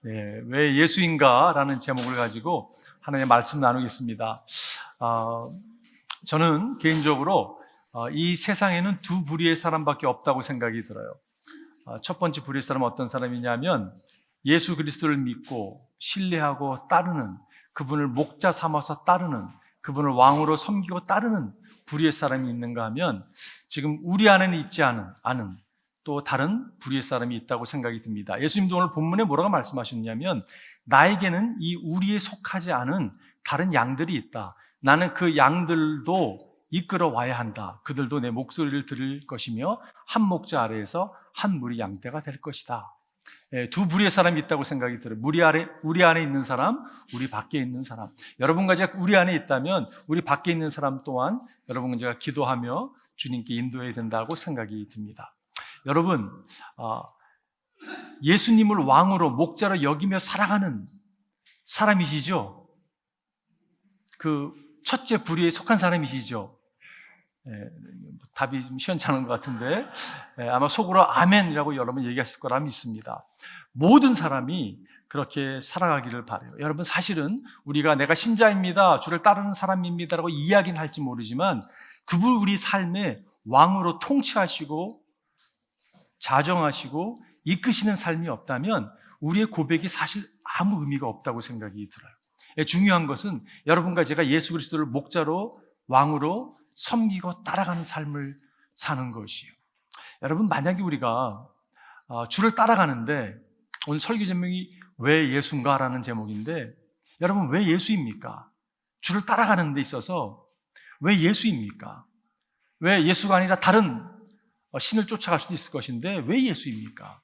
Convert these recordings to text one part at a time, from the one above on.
네, 왜 예수인가? 라는 제목을 가지고 하나님의 말씀 나누겠습니다. 저는 개인적으로 이 세상에는 두 부류의 사람밖에 없다고 생각이 들어요. 첫 번째 부류의 사람은 어떤 사람이냐면 예수 그리스도를 믿고 신뢰하고 따르는, 그분을 목자 삼아서 따르는, 그분을 왕으로 섬기고 따르는 부류의 사람이 있는가 하면 지금 우리 안에는 있지 않은 또 다른 부류의 사람이 있다고 생각이 듭니다. 예수님도 오늘 본문에 뭐라고 말씀하셨냐면 나에게는 이 우리에 속하지 않은 다른 양들이 있다. 나는 그 양들도 이끌어 와야 한다. 그들도 내 목소리를 들을 것이며 한 목자 아래에서 한 무리 양떼가 될 것이다. 두 부류의 사람이 있다고 생각이 들어요. 우리 안에 있는 사람, 우리 밖에 있는 사람. 여러분과 제가 우리 안에 있다면 우리 밖에 있는 사람 또한 여러분과 제가 기도하며 주님께 인도해야 된다고 생각이 듭니다. 여러분, 예수님을 왕으로 목자로 여기며 살아가는 사람이시죠? 그 첫째 부류에 속한 사람이시죠? 답이 좀 시원찮은 것 같은데 아마 속으로 아멘이라고 여러분 얘기하실 거라 믿습니다. 모든 사람이 그렇게 살아가기를 바라요. 여러분, 사실은 우리가 내가 신자입니다, 주를 따르는 사람입니다라고 이야기는 할지 모르지만 그분 우리 삶에 왕으로 통치하시고 자정하시고 이끄시는 삶이 없다면 우리의 고백이 사실 아무 의미가 없다고 생각이 들어요. 중요한 것은 여러분과 제가 예수 그리스도를 목자로 왕으로 섬기고 따라가는 삶을 사는 것이에요. 여러분, 만약에 우리가 주를 따라가는데, 오늘 설교 제목이 왜 예수인가? 라는 제목인데, 여러분, 왜 예수입니까? 주를 따라가는 데 있어서 왜 예수입니까? 왜 예수가 아니라 다른 신을 쫓아갈 수도 있을 것인데 왜 예수입니까?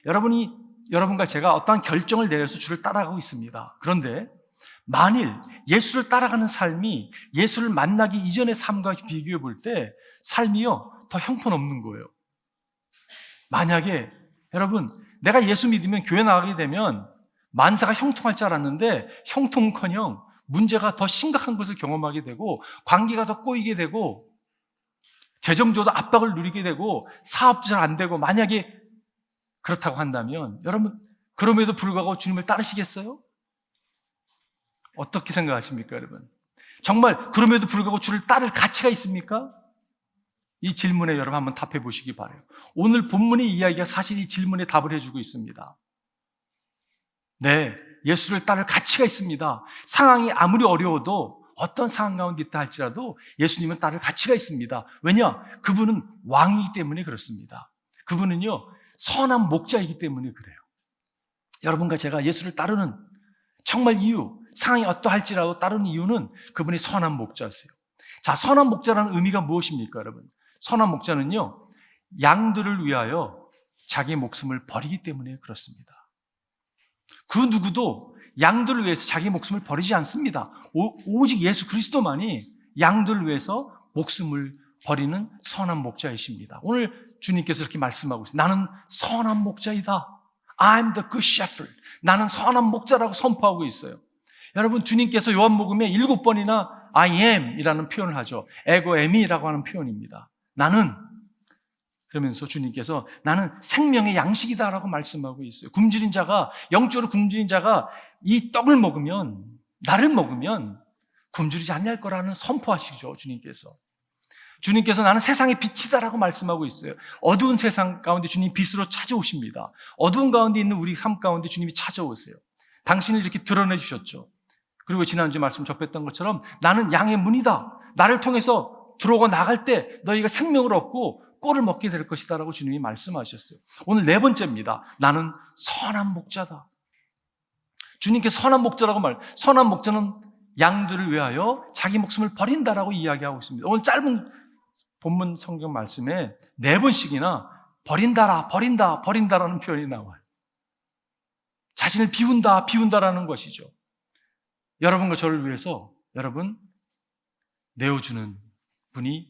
여러분과 제가 어떠한 결정을 내려서 주를 따라가고 있습니다. 그런데 만일 예수를 따라가는 삶이 예수를 만나기 이전의 삶과 비교해 볼 때 삶이요 더 형편없는 거예요. 만약에 여러분, 내가 예수 믿으면 교회 나가게 되면 만사가 형통할 줄 알았는데 형통커녕 문제가 더 심각한 것을 경험하게 되고 관계가 더 꼬이게 되고 재정적으로 압박을 누리게 되고 사업도 잘 안 되고, 만약에 그렇다고 한다면 여러분, 그럼에도 불구하고 주님을 따르시겠어요? 어떻게 생각하십니까, 여러분? 정말 그럼에도 불구하고 주를 따를 가치가 있습니까? 이 질문에 여러분 한번 답해 보시기 바라요. 오늘 본문의 이야기가 사실 이 질문에 답을 해주고 있습니다. 네, 예수를 따를 가치가 있습니다. 상황이 아무리 어려워도 어떤 상황 가운데 있다 할지라도 예수님은 따를 가치가 있습니다. 왜냐? 그분은 왕이기 때문에 그렇습니다. 그분은요 선한 목자이기 때문에 그래요. 여러분과 제가 예수를 따르는 정말 이유, 상황이 어떠할지라도 따르는 이유는 그분이 선한 목자세요. 자, 선한 목자라는 의미가 무엇입니까, 여러분? 선한 목자는요 양들을 위하여 자기 목숨을 버리기 때문에 그렇습니다. 그 누구도 양들을 위해서 자기 목숨을 버리지 않습니다. 오직 예수 그리스도만이 양들을 위해서 목숨을 버리는 선한 목자이십니다. 오늘 주님께서 이렇게 말씀하고 있어요. 나는 선한 목자이다. I'm the good shepherd. 나는 선한 목자라고 선포하고 있어요. 여러분, 주님께서 요한복음에 7번이나 I am 이라는 표현을 하죠. 에고 에미라고 하는 표현입니다. 나는, 그러면서 주님께서 나는 생명의 양식이다라고 말씀하고 있어요. 굶주린 자가, 영적으로 굶주린 자가 이 떡을 먹으면, 나를 먹으면 굶주리지 않을 거라는 선포하시죠. 주님께서 나는 세상의 빛이다라고 말씀하고 있어요. 어두운 세상 가운데 주님 빛으로 찾아오십니다. 어두운 가운데 있는 우리 삶 가운데 주님이 찾아오세요. 당신을 이렇게 드러내 주셨죠. 그리고 지난주에 말씀 접했던 것처럼 나는 양의 문이다. 나를 통해서 들어오고 나갈 때 너희가 생명을 얻고 꼴을 먹게 될 것이다 라고 주님이 말씀하셨어요. 오늘 네 번째입니다. 나는 선한 목자다. 주님께서 선한 목자라고 선한 목자는 양들을 위하여 자기 목숨을 버린다라고 이야기하고 있습니다. 오늘 짧은 본문 성경 말씀에 4번씩이나 버린다라는 표현이 나와요. 자신을 비운다라는 것이죠. 여러분과 저를 위해서 여러분 내어주는 분이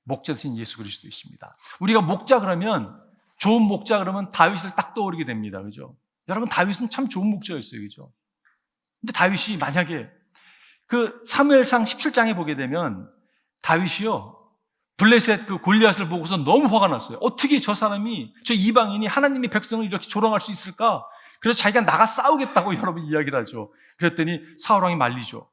목자 되신 예수 그리스도이십니다. 우리가 목자 그러면, 좋은 목자 그러면 다윗을 딱 떠오르게 됩니다. 그죠? 여러분, 다윗은 참 좋은 목자였어요. 그죠? 근데 다윗이 만약에 그 사무엘상 17장에 보게 되면 다윗이요 블레셋 그 골리앗을 보고서 너무 화가 났어요. 어떻게 저 사람이, 저 이방인이 하나님의 백성을 이렇게 조롱할 수 있을까? 그래서 자기가 나가 싸우겠다고 여러분 이야기를 하죠. 그랬더니 사울왕이 말리죠.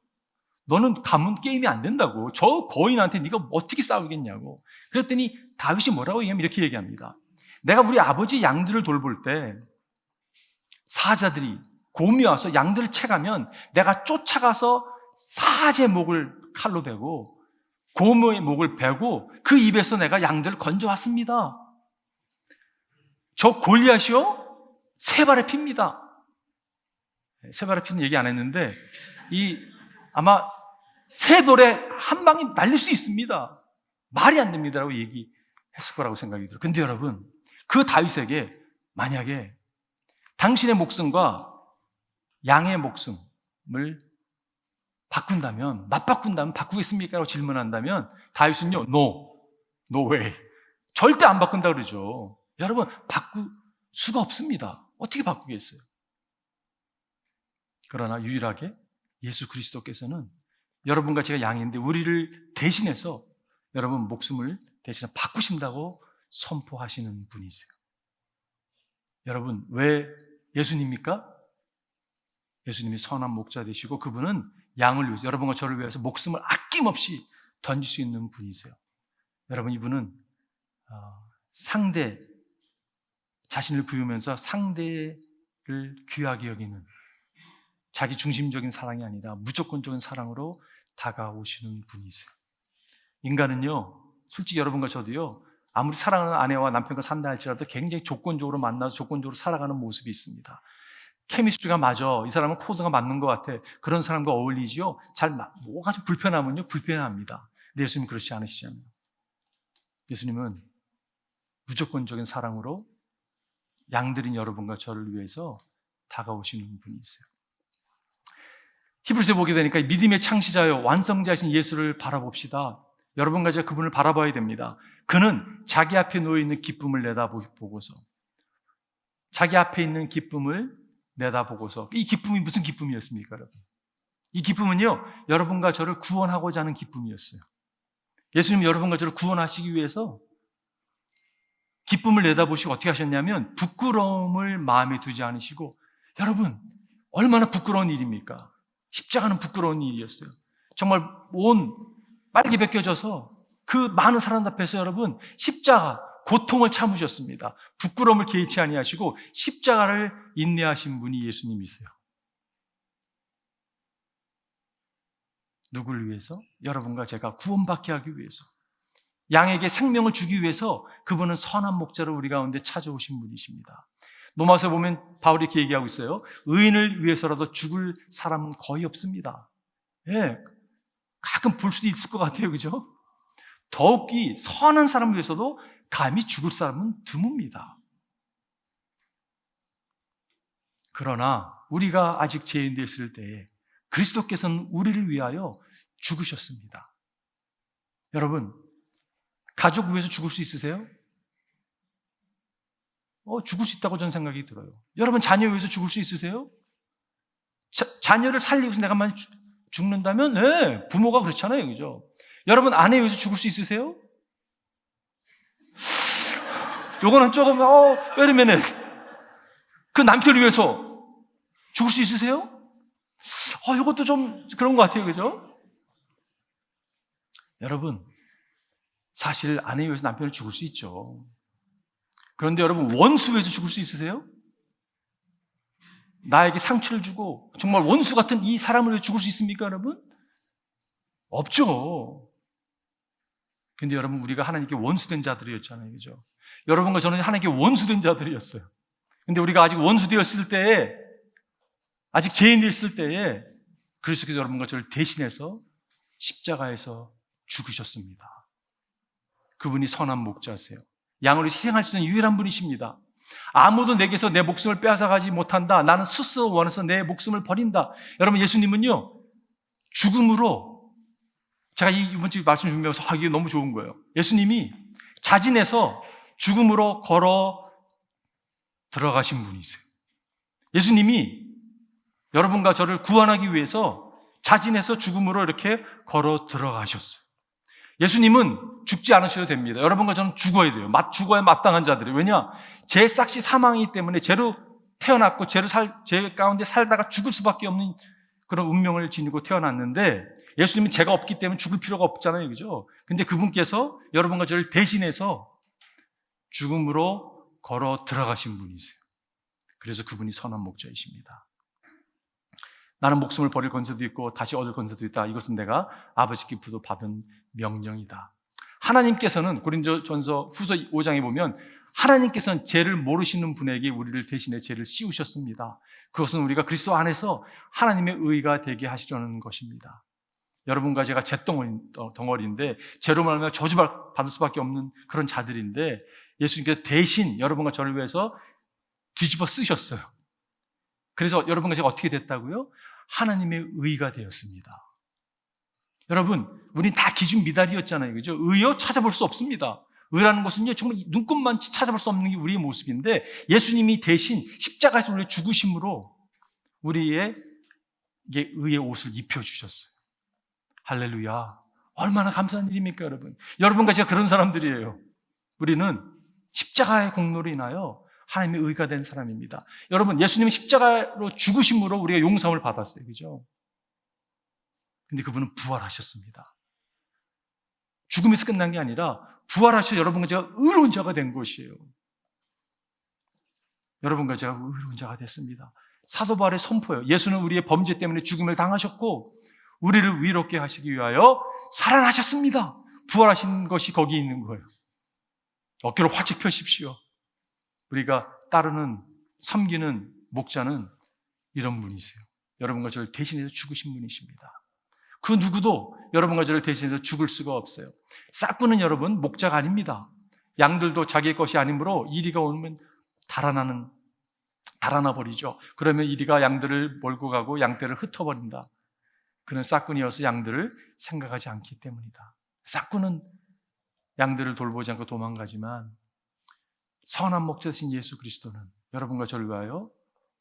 너는 가면 게임이 안 된다고. 저 거인한테 네가 어떻게 싸우겠냐고. 그랬더니 다윗이 뭐라고 얘기하면 이렇게 얘기합니다. 내가 우리 아버지 양들을 돌볼 때 사자들이 곰이 와서 양들을 채가면 내가 쫓아가서 사자의 목을 칼로 베고 곰의 목을 베고 그 입에서 내가 양들을 건져왔습니다. 저 골리앗이요? 세 발의 피입니다. 세 발의 피는 얘기 안 했는데 아마 세 돌에 한 방이 날릴 수 있습니다. 말이 안 됩니다라고 얘기했을 거라고 생각이 들어요. 근데 여러분, 그 다윗에게 만약에 당신의 목숨과 양의 목숨을 바꾼다면, 맞바꾼다면 바꾸겠습니까? 라고 질문한다면 다윗은요, no way. 절대 안 바꾼다 그러죠. 여러분, 바꿀 수가 없습니다. 어떻게 바꾸겠어요? 그러나 유일하게 예수 그리스도께서는 여러분과 제가 양인데 우리를 대신해서 여러분 목숨을 대신해 바꾸신다고 선포하시는 분이세요. 여러분, 왜 예수님입니까? 예수님이 선한 목자 되시고 그분은 양을 위해서, 여러분과 저를 위해서 목숨을 아낌없이 던질 수 있는 분이세요. 여러분, 이분은 자신을 부유면서 상대를 귀하게 여기는 자기 중심적인 사랑이 아니라 무조건적인 사랑으로 다가오시는 분이세요. 인간은요, 솔직히 여러분과 저도요, 아무리 사랑하는 아내와 남편과 산다 할지라도 굉장히 조건적으로 만나서 조건적으로 살아가는 모습이 있습니다. 케미스트리가 맞아. 이 사람은 코드가 맞는 것 같아. 그런 사람과 어울리지요. 뭐가 좀 불편하면요, 불편합니다. 근데 예수님 그렇지 않으시잖아요. 예수님은 무조건적인 사랑으로 양들인 여러분과 저를 위해서 다가오시는 분이세요. 히브리서에 보게 되니까 믿음의 창시자요 완성자이신 예수를 바라봅시다. 여러분과 제가 그분을 바라봐야 됩니다. 그는 자기 앞에 놓여있는 기쁨을 내다보고서, 자기 앞에 있는 기쁨을 내다보고서, 이 기쁨이 무슨 기쁨이었습니까, 여러분? 이 기쁨은요, 여러분과 저를 구원하고자 하는 기쁨이었어요. 예수님은 여러분과 저를 구원하시기 위해서 기쁨을 내다보시고 어떻게 하셨냐면 부끄러움을 마음에 두지 않으시고, 여러분, 얼마나 부끄러운 일입니까? 십자가는 부끄러운 일이었어요. 정말 온 빨개 벗겨져서 그 많은 사람 앞에서 여러분 십자가 고통을 참으셨습니다. 부끄러움을 개의치 아니하시고 십자가를 인내하신 분이 예수님이세요. 누구를 위해서? 여러분과 제가 구원받게 하기 위해서, 양에게 생명을 주기 위해서 그분은 선한 목자로 우리 가운데 찾아오신 분이십니다. 로마서에 보면 바울이 이렇게 얘기하고 있어요. 의인을 위해서라도 죽을 사람은 거의 없습니다. 예, 가끔 볼 수도 있을 것 같아요, 그죠? 더욱이 선한 사람을 위해서도 감히 죽을 사람은 드뭅니다. 그러나 우리가 아직 죄인되어 있을 때에 그리스도께서는 우리를 위하여 죽으셨습니다. 여러분, 가족 위해서 죽을 수 있으세요? 죽을 수 있다고 저는 생각이 들어요. 여러분, 자녀 위해서 죽을 수 있으세요? 자녀를 살리기 위해서 내가 많이 죽는다면, 네, 부모가 그렇잖아요, 그죠? 여러분, 아내 위해서 죽을 수 있으세요? 요거는 조금, 왜냐면은, 그 남편을 위해서 죽을 수 있으세요? 요것도 좀 그런 것 같아요, 그죠? 여러분, 사실 아내 위해서 남편을 죽을 수 있죠. 그런데 여러분, 원수 위해서 죽을 수 있으세요? 나에게 상처를 주고 정말 원수 같은 이 사람을 위해 죽을 수 있습니까, 여러분? 없죠. 근데 여러분, 우리가 하나님께 원수된 자들이었잖아요, 그죠? 여러분과 저는 하나님께 원수된 자들이었어요. 근데 우리가 아직 원수되었을 때에, 아직 죄인되었을 때에 그리스도께서 여러분과 저를 대신해서 십자가에서 죽으셨습니다. 그분이 선한 목자세요. 양을 희생할 수 있는 유일한 분이십니다. 아무도 내게서 내 목숨을 빼앗아가지 못한다. 나는 스스로 원해서 내 목숨을 버린다. 여러분, 예수님은요, 죽음으로, 제가 이번 주 말씀 준비하면서 이게 너무 좋은 거예요. 예수님이 자진해서 죽음으로 걸어 들어가신 분이세요. 예수님이 여러분과 저를 구원하기 위해서 자진해서 죽음으로 이렇게 걸어 들어가셨어요. 예수님은 죽지 않으셔도 됩니다. 여러분과 저는 죽어야 돼요. 죽어야 마땅한 자들이에요. 왜냐? 제 싹시 사망이기 때문에 죄로 태어났고 죄 가운데 살다가 죽을 수밖에 없는 그런 운명을 지니고 태어났는데 예수님은 죄가 없기 때문에 죽을 필요가 없잖아요. 그죠? 근데 그분께서 여러분과 저를 대신해서 죽음으로 걸어 들어가신 분이세요. 그래서 그분이 선한 목자이십니다. 나는 목숨을 버릴 권세도 있고 다시 얻을 권세도 있다. 이것은 내가 아버지께로부터 받은 명령이다. 하나님께서는 고린도전서 후서 5장에 보면 하나님께서는 죄를 모르시는 분에게 우리를 대신해 죄를 씌우셨습니다. 그것은 우리가 그리스도 안에서 하나님의 의가 되게 하시려는 것입니다. 여러분과 제가 잿덩어리인데 죄로 말하면 저주받을 수밖에 없는 그런 자들인데 예수님께서 대신 여러분과 저를 위해서 뒤집어 쓰셨어요. 그래서 여러분과 제가 어떻게 됐다고요? 하나님의 의가 되었습니다. 여러분, 우린 다 기준 미달이었잖아요. 그죠? 의요? 찾아볼 수 없습니다. 의라는 것은요, 정말 눈꼽만 찾아볼 수 없는 게 우리의 모습인데 예수님이 대신 십자가에서 우리 죽으심으로 우리의 의의 옷을 입혀주셨어요. 할렐루야. 얼마나 감사한 일입니까, 여러분? 여러분과 제가 그런 사람들이에요. 우리는 십자가의 공로로 인하여 하나님의 의가 된 사람입니다. 여러분, 예수님은 십자가로 죽으심으로 우리가 용서함을 받았어요. 그죠? 근데 그분은 부활하셨습니다. 죽음에서 끝난 게 아니라 부활하셔서 여러분과 제가 의로운 자가 된 것이에요. 여러분과 제가 의로운 자가 됐습니다. 사도 바울의 선포예요. 예수는 우리의 범죄 때문에 죽음을 당하셨고 우리를 위롭게 하시기 위하여 살아나셨습니다. 부활하신 것이 거기 있는 거예요. 어깨를 활짝 펴십시오. 우리가 따르는 섬기는 목자는 이런 분이세요. 여러분과 저를 대신해서 죽으신 분이십니다. 그 누구도 여러분과 저를 대신해서 죽을 수가 없어요. 싹구는 여러분 목자가 아닙니다. 양들도 자기의 것이 아니므로 이리가 오면 달아나 버리죠. 그러면 이리가 양들을 몰고 가고 양떼를 흩어버린다. 그는 싹꾼이어서 양들을 생각하지 않기 때문이다. 싹꾼은 양들을 돌보지 않고 도망가지만 선한 목자 되신 예수 그리스도는 여러분과 저를 위하여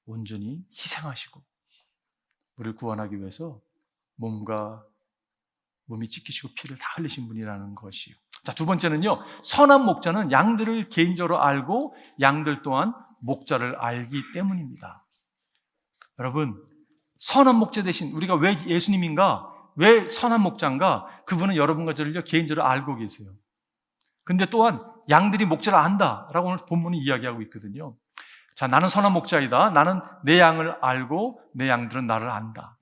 온전히 희생하시고 우리를 구원하기 위해서 몸이 찢기시고 피를 다 흘리신 분이라는 것이요. 자, 두 번째는요, 선한 목자는 양들을 개인적으로 알고 양들 또한 목자를 알기 때문입니다. 여러분, 선한 목자 대신 우리가 왜 예수님인가? 왜 선한 목자인가? 그분은 여러분과 저를 개인적으로 알고 계세요. 근데 또한 양들이 목자를 안다라고 오늘 본문이 이야기하고 있거든요. 자, 나는 선한 목자이다. 나는 내 양을 알고 내 양들은 나를 안다.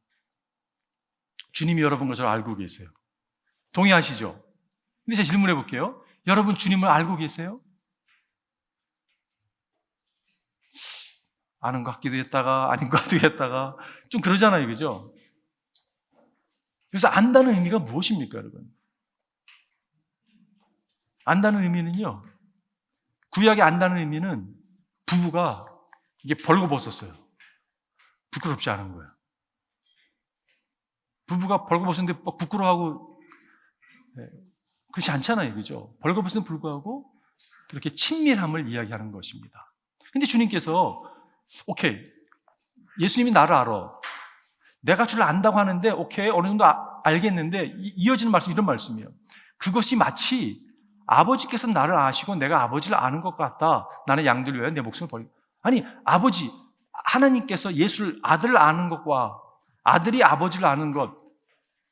주님이 여러분과 저를 알고 계세요. 동의하시죠? 근데 제가 질문해 볼게요. 여러분 주님을 알고 계세요? 아는 것 같기도 했다가 아닌 것 같기도 했다가 좀 그러잖아요. 그죠? 그래서 안다는 의미가 무엇입니까, 여러분? 안다는 의미는요, 구약에 안다는 의미는 부부가 이게 벌거벗었어요. 부끄럽지 않은 거예요. 부부가 벌거벗었는데 부끄러워하고 그렇지 않잖아요. 그죠? 벌거벗은 불구하고 그렇게 친밀함을 이야기하는 것입니다. 근데 주님께서 오케이, 예수님이 나를 알아. 내가 주를 안다고 하는데 오케이, 어느 정도 알겠는데 이어지는 말씀이 이런 말씀이에요. 그것이 마치 아버지께서 나를 아시고 내가 아버지를 아는 것 같다. 나는 양들을 위하여 내 목숨을 버리고. 아니, 아버지, 하나님께서 예수를, 아들을 아는 것과 아들이 아버지를 아는 것,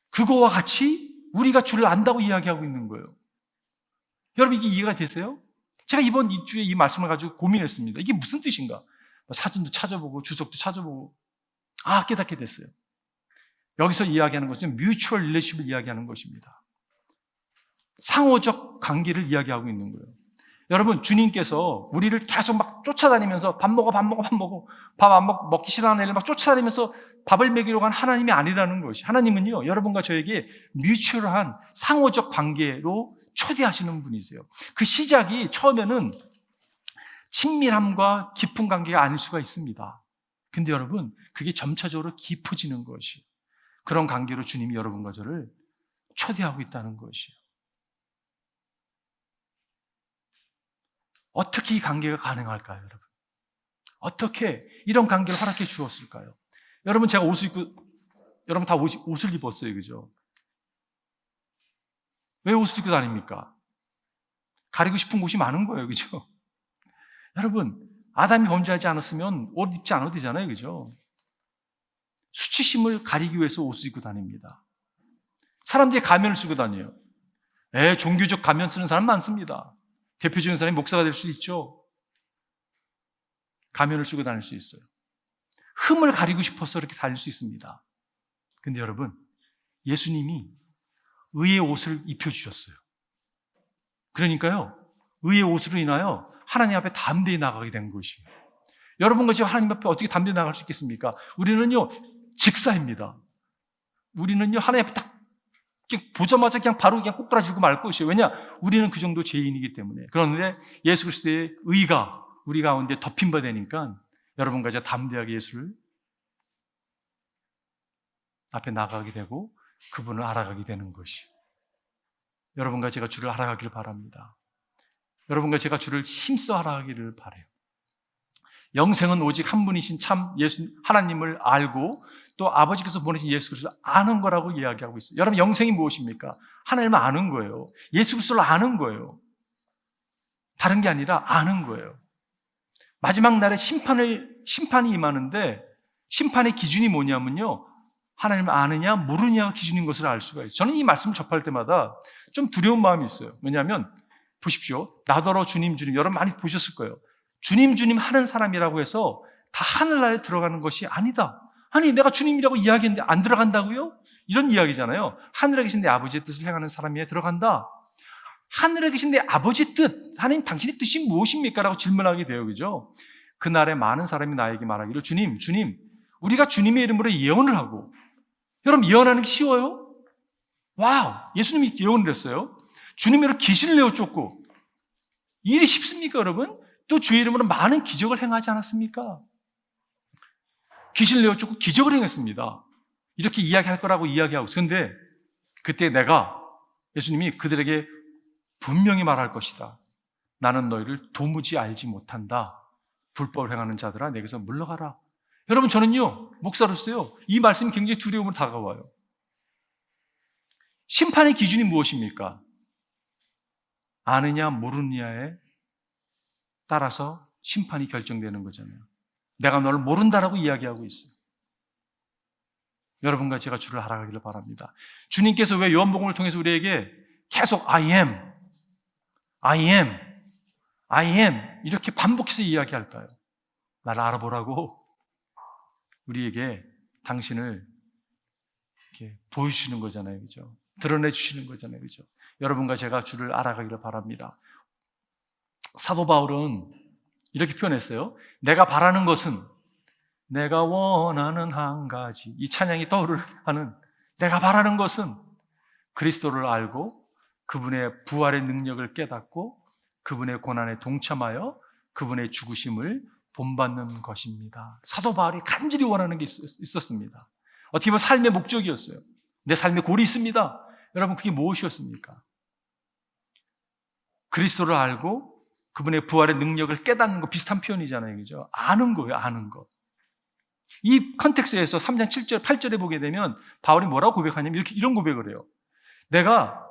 그거와 같이 우리가 주를 안다고 이야기하고 있는 거예요. 여러분, 이게 이해가 되세요? 제가 이번 주에 이 말씀을 가지고 고민했습니다. 이게 무슨 뜻인가? 사진도 찾아보고 주석도 찾아보고 깨닫게 됐어요. 여기서 이야기하는 것은 뮤추얼 릴레이션을 이야기하는 것입니다. 상호적 관계를 이야기하고 있는 거예요. 여러분, 주님께서 우리를 계속 막 쫓아다니면서 밥 먹어, 밥 안 먹기 싫어하는 애를 막 쫓아다니면서 밥을 먹이려고 하는 하나님이 아니라는 것이, 하나님은요, 여러분과 저에게 뮤추얼한 상호적 관계로 초대하시는 분이세요. 그 시작이 처음에는 친밀함과 깊은 관계가 아닐 수가 있습니다. 근데 여러분, 그게 점차적으로 깊어지는 것이, 그런 관계로 주님이 여러분과 저를 초대하고 있다는 것이에요. 어떻게 이 관계가 가능할까요, 여러분? 어떻게 이런 관계를 허락해 주었을까요? 여러분, 제가 옷을 입고, 여러분 다 옷을 입었어요, 그죠? 왜 옷을 입고 다닙니까? 가리고 싶은 곳이 많은 거예요, 그죠? 여러분, 아담이 범죄하지 않았으면 옷 입지 않아도 되잖아요. 그죠? 수치심을 가리기 위해서 옷을 입고 다닙니다. 사람들이 가면을 쓰고 다녀요. 종교적 가면 쓰는 사람 많습니다. 대표적인 사람이 목사가 될 수 있죠. 가면을 쓰고 다닐 수 있어요. 흠을 가리고 싶어서 이렇게 다닐 수 있습니다. 근데 여러분, 예수님이 의의 옷을 입혀주셨어요. 그러니까요, 의의 옷으로 인하여 하나님 앞에 담대히 나가게 된 것이에요. 여러분과 지금 하나님 앞에 어떻게 담대히 나갈 수 있겠습니까? 우리는요, 직사입니다. 우리는요, 하나님 앞에 딱 보자마자 그냥 바로 그냥 꼬꾸라지고 말 것이에요. 왜냐? 우리는 그 정도 죄인이기 때문에. 그런데 예수 그리스도의 의가 우리 가운데 덮인 바 되니까 여러분과 제가 담대하게 예수를 앞에 나가게 되고 그분을 알아가게 되는 것이. 여러분과 제가 주를 알아가기를 바랍니다. 여러분과 제가 주를 힘써 알아가기를 바라요. 영생은 오직 한 분이신 참 예수 하나님을 알고 또 아버지께서 보내신 예수 그리스도를 아는 거라고 이야기하고 있어요. 여러분, 영생이 무엇입니까? 하나님을 아는 거예요. 예수 그리스도를 아는 거예요. 다른 게 아니라 아는 거예요. 마지막 날에 심판이 임하는데 심판의 기준이 뭐냐면요, 하나님을 아느냐 모르느냐가 기준인 것을 알 수가 있어요. 저는 이 말씀을 접할 때마다 좀 두려운 마음이 있어요. 왜냐하면 보십시오, 나더러 주님 주님, 여러분 많이 보셨을 거예요. 주님 주님 하는 사람이라고 해서 다 하늘나라에 들어가는 것이 아니다. 아니, 내가 주님이라고 이야기했는데 안 들어간다고요? 이런 이야기잖아요. 하늘에 계신 내 아버지의 뜻을 행하는 사람이 들어간다. 하늘에 계신 내 아버지의 뜻, 하나님 당신의 뜻이 무엇입니까? 라고 질문하게 돼요. 그죠? 그날에 많은 사람이 나에게 말하기를 주님, 우리가 주님의 이름으로 예언을 하고. 여러분, 예언하는 게 쉬워요? 와우, 예수님이 예언을 했어요. 주님의 이름으로 귀신을 내어 쫓고. 일이 쉽습니까, 여러분? 또 주의 이름으로 많은 기적을 행하지 않았습니까? 귀신을 내어 쫓고 기적을 행했습니다. 이렇게 이야기할 거라고 이야기하고. 그런데 그때 예수님이 그들에게 분명히 말할 것이다. 나는 너희를 도무지 알지 못한다. 불법을 행하는 자들아, 내게서 물러가라. 여러분, 저는요, 목사로서요, 이 말씀이 굉장히 두려움으로 다가와요. 심판의 기준이 무엇입니까? 아느냐 모르느냐에 따라서 심판이 결정되는 거잖아요. 내가 너를 모른다라고 이야기하고 있어요. 여러분과 제가 주를 알아가기를 바랍니다. 주님께서 왜 요한복음을 통해서 우리에게 계속 I am 이렇게 반복해서 이야기할까요? 나를 알아보라고 우리에게 당신을 이렇게 보여주시는 거잖아요. 그죠? 드러내 주시는 거잖아요. 그죠? 여러분과 제가 주를 알아가기를 바랍니다. 사도 바울은 이렇게 표현했어요. 내가 바라는 것은, 내가 원하는 한 가지, 이 찬양이 떠오르게 하는 내가 바라는 것은 그리스도를 알고 그분의 부활의 능력을 깨닫고 그분의 고난에 동참하여 그분의 죽으심을 본받는 것입니다. 사도 바울이 간절히 원하는 게 있었습니다. 어떻게 보면 삶의 목적이었어요. 내 삶에 골이 있습니다. 여러분, 그게 무엇이었습니까? 그리스도를 알고 그분의 부활의 능력을 깨닫는 거, 비슷한 표현이잖아요. 그죠? 아는 거예요, 아는 거. 이 컨텍스트에서 3장 7절, 8절에 보게 되면 바울이 뭐라고 고백하냐면 이런 고백을 해요. 내가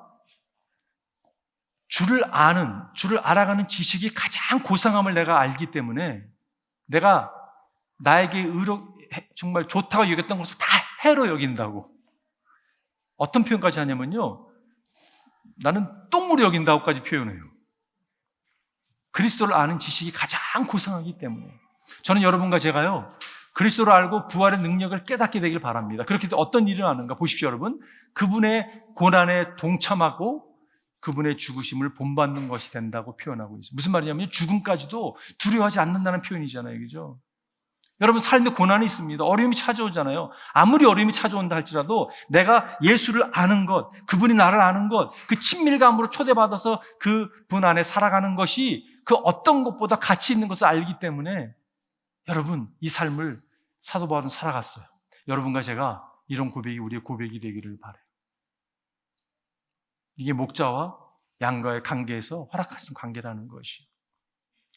주를 알아가는 지식이 가장 고상함을 내가 알기 때문에 내가 나에게 정말 좋다고 여겼던 것을 다 해로 여긴다고. 어떤 표현까지 하냐면요, 나는 똥으로 여긴다고까지 표현해요. 그리스도를 아는 지식이 가장 고상하기 때문에. 저는 여러분과 제가요, 그리스도를 알고 부활의 능력을 깨닫게 되길 바랍니다. 그렇게 어떤 일을 하는가 보십시오. 여러분, 그분의 고난에 동참하고 그분의 죽으심을 본받는 것이 된다고 표현하고 있어요. 무슨 말이냐면 죽음까지도 두려워하지 않는다는 표현이잖아요. 그죠? 여러분, 삶에 고난이 있습니다. 어려움이 찾아오잖아요. 아무리 어려움이 찾아온다 할지라도 내가 예수를 아는 것, 그분이 나를 아는 것, 그 친밀감으로 초대받아서 그분 안에 살아가는 것이 그 어떤 것보다 가치 있는 것을 알기 때문에 여러분, 이 삶을 사도 바울은 살아갔어요. 여러분과 제가 이런 고백이 우리의 고백이 되기를 바라요. 이게 목자와 양과의 관계에서 허락하신 관계라는 것이.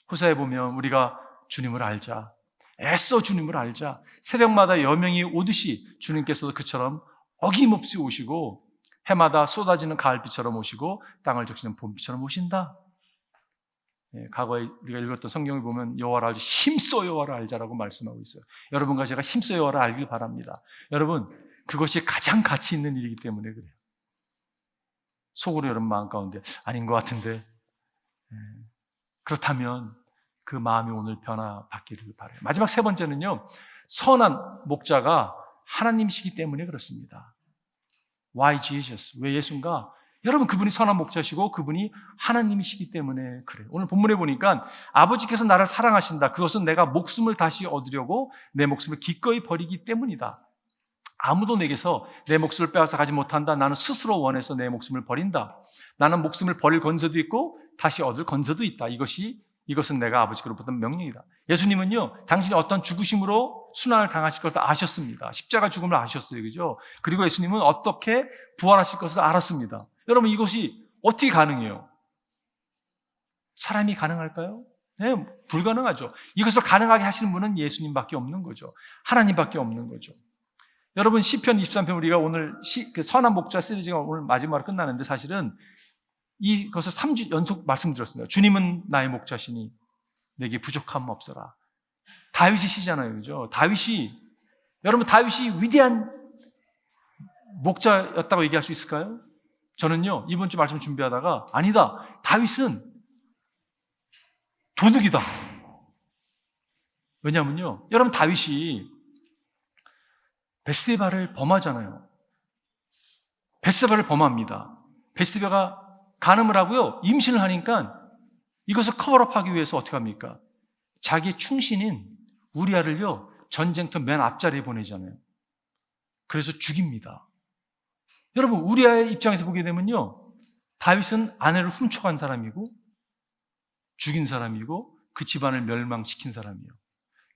후사에 보면 우리가 주님을 알자, 애써 주님을 알자, 새벽마다 여명이 오듯이 주님께서도 그처럼 어김없이 오시고 해마다 쏟아지는 가을비처럼 오시고 땅을 적시는 봄비처럼 오신다. 과거에 우리가 읽었던 성경을 보면 여호와를 알지 힘써 여호와를 알자라고 말씀하고 있어요. 여러분과 제가 힘써 여호와를 알길 바랍니다. 여러분, 그것이 가장 가치 있는 일이기 때문에 그래요. 속으로 여러분 마음 가운데 아닌 것 같은데, 그렇다면 그 마음이 오늘 변화받기를 바라요. 마지막 세 번째는요, 선한 목자가 하나님이시기 때문에 그렇습니다. Why Jesus? 왜 예수인가? 여러분, 그분이 선한 목자시고 그분이 하나님이시기 때문에 그래요. 오늘 본문에 보니까 아버지께서 나를 사랑하신다. 그것은 내가 목숨을 다시 얻으려고 내 목숨을 기꺼이 버리기 때문이다. 아무도 내게서 내 목숨을 빼앗아 가지 못한다. 나는 스스로 원해서 내 목숨을 버린다. 나는 목숨을 버릴 건서도 있고 다시 얻을 건서도 있다. 이것은 내가 아버지께로부터 받은 명령이다. 예수님은요, 당신이 어떤 죽으심으로 순환을 당하실 것을 아셨습니다. 십자가 죽음을 아셨어요. 그죠? 그리고 예수님은 어떻게 부활하실 것을 알았습니다. 여러분, 이것이 어떻게 가능해요? 사람이 가능할까요? 네, 불가능하죠. 이것을 가능하게 하시는 분은 예수님밖에 없는 거죠. 하나님밖에 없는 거죠. 여러분, 시편 23편 우리가 오늘 그 선한 목자 시리즈가 오늘 마지막으로 끝나는데, 사실은 이것을 3주 연속 말씀드렸습니다. 주님은 나의 목자시니 내게 부족함 없어라. 다윗이 시잖아요. 그죠? 여러분, 다윗이 위대한 목자였다고 얘기할 수 있을까요? 저는요, 이번 주 말씀 준비하다가 아니다, 다윗은 도둑이다. 왜냐하면요, 여러분, 다윗이 벳세바를 범하잖아요. 벳세바를 범합니다. 벳세바가 간음을 하고요, 임신을 하니까 이것을 커버업하기 위해서 어떻게 합니까? 자기의 충신인 우리아를요, 전쟁터 맨 앞자리에 보내잖아요. 그래서 죽입니다. 여러분, 우리아의 입장에서 보게 되면요, 다윗은 아내를 훔쳐간 사람이고 죽인 사람이고 그 집안을 멸망시킨 사람이에요.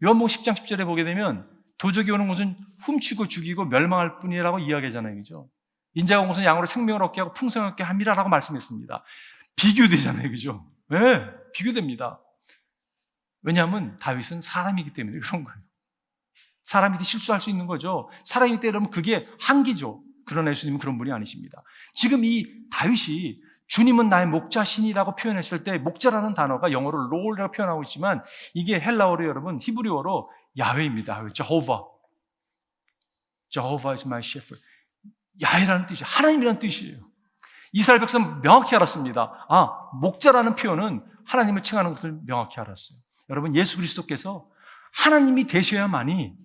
요한복음 10장 10절에 보게 되면 도적이 오는 것은 훔치고 죽이고 멸망할 뿐이라고 이야기하잖아요. 그죠? 인자가 온 것은 양으로 생명을 얻게 하고 풍성하게 함이라라고 말씀했습니다. 비교되잖아요. 그죠? 네, 비교됩니다. 왜냐하면 다윗은 사람이기 때문에 그런 거예요. 사람이 실수할 수 있는 거죠. 사람이기 때문에 여러분, 그게 한계죠. 그러나 예수님은 그런 분이 아니십니다. 지금 이 다윗이 주님은 나의 목자신이라고 표현했을 때, 목자라는 단어가 영어로 롤이라고 표현하고 있지만 이게 헬라어로 여러분, 히브리어로 야훼입니다. Jehovah is my shepherd. 야훼라는 뜻이에요. 하나님이라는 뜻이에요. 이스라엘 백성은 명확히 알았습니다. 목자라는 표현은 하나님을 칭하는 것을 명확히 알았어요. 여러분, 예수 그리스도께서 하나님이 되셔야만이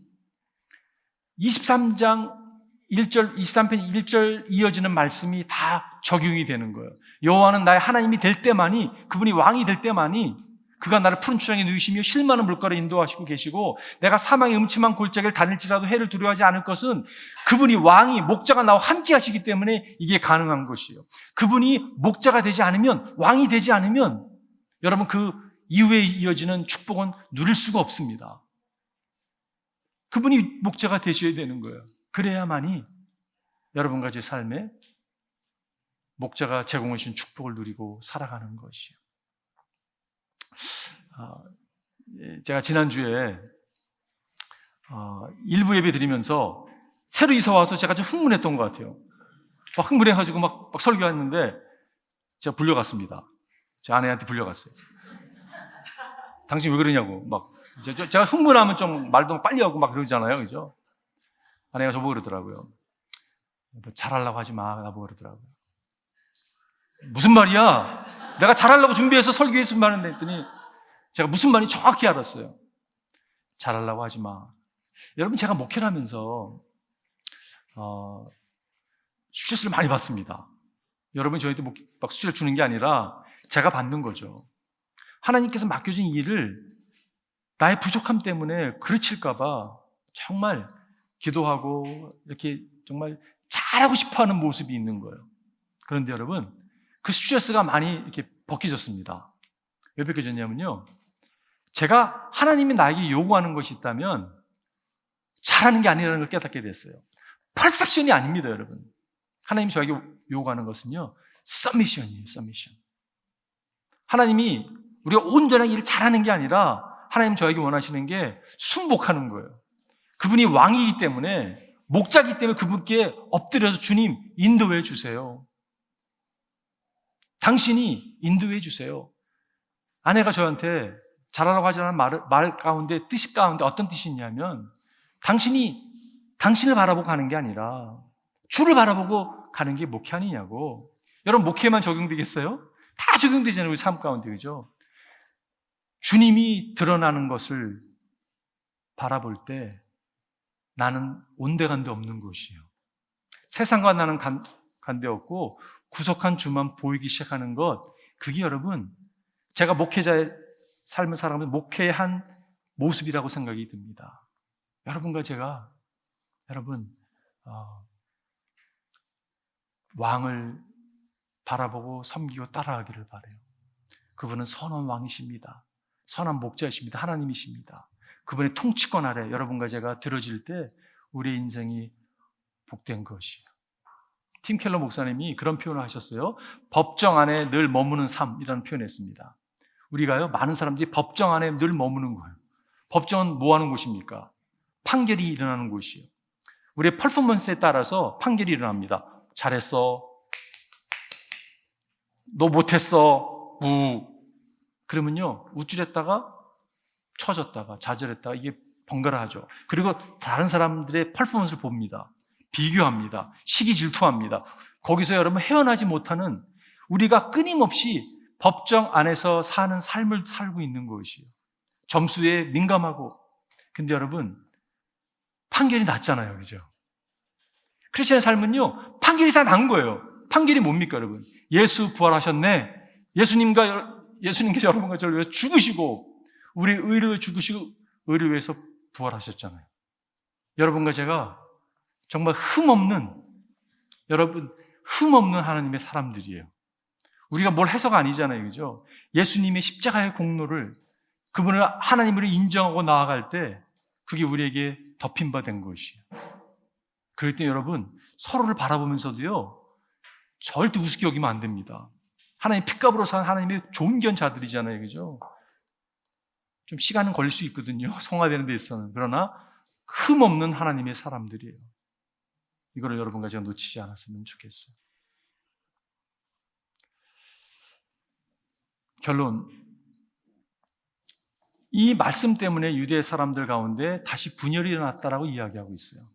23장 1절, 23편 1절 이어지는 말씀이 다 적용이 되는 거예요. 여호와는 나의 하나님이 될 때만이, 그분이 왕이 될 때만이 그가 나를 푸른 추장에 누이시며 실 많은 물가로 인도하시고 계시고, 내가 사망의 음침한 골짜기를 다닐지라도 해를 두려워하지 않을 것은 그분이 왕이, 목자가 나와 함께 하시기 때문에 이게 가능한 것이에요. 그분이 목자가 되지 않으면, 왕이 되지 않으면 여러분, 그 이후에 이어지는 축복은 누릴 수가 없습니다. 그분이 목자가 되셔야 되는 거예요. 그래야만이 여러분과 제 삶에 목자가 제공해 주신 축복을 누리고 살아가는 것이에요. 제가 지난주에 일부 예배 드리면서 새로 이사 와서 제가 좀 흥분했던 것 같아요. 막 흥분해가지고 막 설교했는데 제가 불려갔습니다. 제 아내한테 불려갔어요. 당신 왜 그러냐고. 막 제가 흥분하면 좀 말도 빨리 하고 막 그러잖아요. 그죠? 아내가 저보고 그러더라고요. 잘하려고 하지 마. 나보고 그러더라고요. 무슨 말이야? 내가 잘하려고 준비해서 설교했으면 하는데 했더니 제가 무슨 말인지 정확히 알았어요. 잘하려고 하지 마. 여러분, 제가 목회를 하면서 스트레스를 많이 받습니다. 여러분, 저희한테 막 스트레스를 주는 게 아니라 제가 받는 거죠. 하나님께서 맡겨진 일을 나의 부족함 때문에 그르칠까 봐 정말 기도하고 이렇게 정말 잘하고 싶어하는 모습이 있는 거예요. 그런데 여러분, 그 스트레스가 많이 이렇게 벗겨졌습니다. 왜 벗겨졌냐면요, 제가 하나님이 나에게 요구하는 것이 있다면 잘하는 게 아니라는 걸 깨닫게 됐어요. 퍼펙션이 아닙니다, 여러분. 하나님이 저에게 요구하는 것은요, 서미션이에요. 서미션. 하나님이 우리가 온전하게 일을 잘하는 게 아니라 하나님 저에게 원하시는 게 순복하는 거예요. 그분이 왕이기 때문에, 목자이기 때문에 그분께 엎드려서 주님 인도해 주세요. 당신이 인도해 주세요. 아내가 저한테 잘하라고 하지 않은 말 가운데, 뜻 가운데 어떤 뜻이 있냐면, 당신을 바라보고 가는 게 아니라 주를 바라보고 가는 게 목회 아니냐고. 여러분, 목회만 적용되겠어요? 다 적용되잖아요, 우리 삶 가운데. 그죠? 주님이 드러나는 것을 바라볼 때 나는 온데간데 없는 것이에요. 세상과 나는 간데 없고 구속한 주만 보이기 시작하는 것, 그게 여러분, 제가 목회자의 삶을 살아가면서 목회한 모습이라고 생각이 듭니다. 여러분과 제가, 여러분, 왕을 바라보고 섬기고 따라가기를 바라요. 그분은 선한 왕이십니다. 선한 목자이십니다. 하나님이십니다. 그분의 통치권 아래 여러분과 제가 들어질 때 우리의 인생이 복된 것이에요. 팀 켈러 목사님이 그런 표현을 하셨어요. 법정 안에 늘 머무는 삶이라는 표현을 했습니다. 우리가요, 많은 사람들이 법정 안에 늘 머무는 거예요. 법정은 뭐 하는 곳입니까? 판결이 일어나는 곳이에요. 우리의 퍼포먼스에 따라서 판결이 일어납니다. 잘했어. 너 못했어. 그러면요, 우쭐했다가 처졌다가 좌절했다가 이게 번갈아 하죠. 그리고 다른 사람들의 퍼포먼스를 봅니다. 비교합니다. 시기 질투합니다. 거기서 여러분 헤어나지 못하는, 우리가 끊임없이 법정 안에서 사는 삶을 살고 있는 것이에요. 점수에 민감하고. 근데 여러분, 판결이 났잖아요. 그죠? 크리스천의 삶은요, 판결이 다 난 거예요. 판결이 뭡니까, 여러분? 예수 부활하셨네. 예수님께서 여러분과 저를 위해 죽으시고, 우리 의를 죽으시고, 의를 위해서 부활하셨잖아요. 여러분과 제가 정말 흠없는 하나님의 사람들이에요. 우리가 뭘 해서가 아니잖아요. 그죠? 예수님의 십자가의 공로를, 그분을 하나님으로 인정하고 나아갈 때 그게 우리에게 덮인 바 된 것이에요. 그럴 때 여러분, 서로를 바라보면서도요, 절대 우습게 여기면 안 됩니다. 하나님 핏값으로 산 하나님의 존귀한 자들이잖아요. 그죠? 좀 시간은 걸릴 수 있거든요. 성화되는 데 있어서는. 그러나 흠없는 하나님의 사람들이에요. 이거를 여러분과 제가 놓치지 않았으면 좋겠어요. 결론, 이 말씀 때문에 유대 사람들 가운데 다시 분열이 일어났다라고 이야기하고 있어요.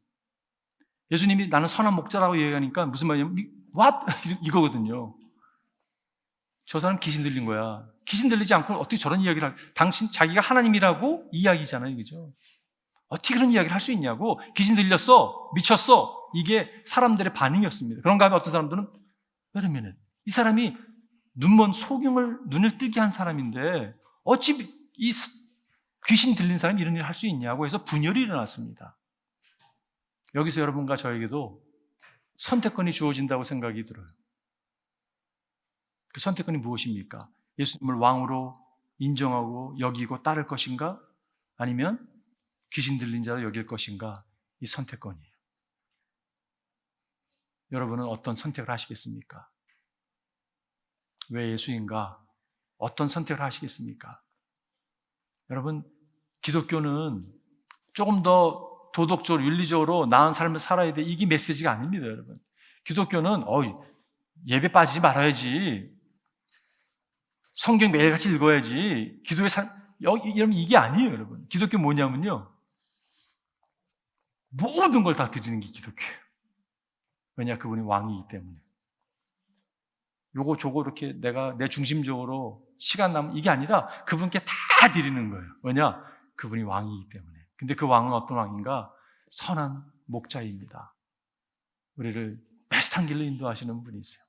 예수님이 나는 선한 목자라고 이야기하니까 무슨 말이냐면 what? 이거거든요. 저 사람 귀신 들린 거야. 귀신 들리지 않고 어떻게 저런 이야기를 자기가 하나님이라고 이야기잖아요. 그죠? 어떻게 그런 이야기를 할 수 있냐고. 귀신 들렸어. 미쳤어. 이게 사람들의 반응이었습니다. 그런가 하면 어떤 사람들은 그러면은 이 사람이 눈을 뜨게 한 사람인데 어찌 이 귀신 들린 사람이 이런 일을 할 수 있냐고 해서 분열이 일어났습니다. 여기서 여러분과 저에게도 선택권이 주어진다고 생각이 들어요. 그 선택권이 무엇입니까? 예수님을 왕으로 인정하고 여기고 따를 것인가? 아니면 귀신 들린 자로 여길 것인가? 이 선택권이에요. 여러분은 어떤 선택을 하시겠습니까? 왜 예수인가? 어떤 선택을 하시겠습니까? 여러분, 기독교는 조금 더 도덕적으로, 윤리적으로 나은 삶을 살아야 돼. 이게 메시지가 아닙니다, 여러분. 기독교는 예배 빠지지 말아야지. 성경 매일같이 읽어야지. 기도의 삶, 여러분, 이게 아니에요, 여러분. 기독교 뭐냐면요, 모든 걸 다 드리는 게 기독교예요. 왜냐? 그분이 왕이기 때문에. 요거 저거 이렇게 내가 내 중심적으로 시간 남은 이게 아니라 그분께 다 드리는 거예요. 왜냐? 그분이 왕이기 때문에. 근데 그 왕은 어떤 왕인가? 선한 목자입니다. 우리를 베스트한 길로 인도하시는 분이 있어요.